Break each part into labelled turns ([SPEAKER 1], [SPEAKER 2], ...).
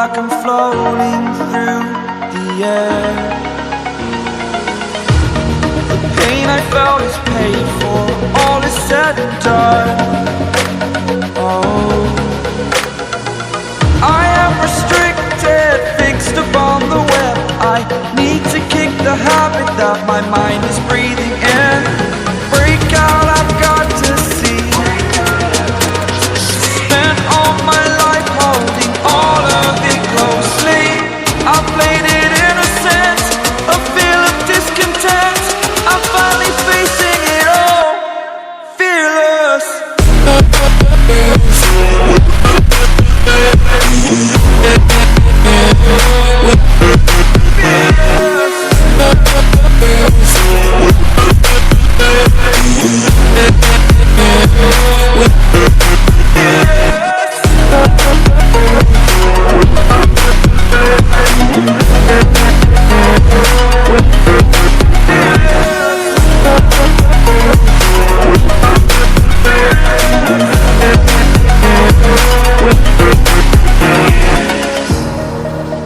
[SPEAKER 1] like I'm floating through the air. The pain I felt is paid for, all is said and done. Oh, I am restricted, fixed upon the web. I need to kick the habit that my mind is breathing in. Break out, I've got to see. Spent all my life holding all of it closely. I played it innocent, a feel of discontent. I'm finally facing it all, fearless.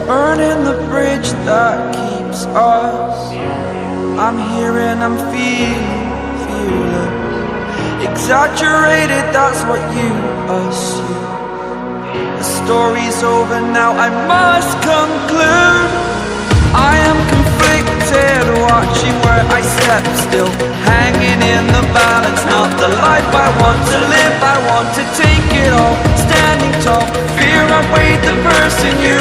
[SPEAKER 1] Burning the bridge that keeps us. I'm here and I'm feeling exaggerated, that's what you assume. The story's over now, I must conclude. I am conflicted, watching where I step still, hanging in the balance. Not the life I want to live, I want to take it all. Standing tall, fear I weighed the person you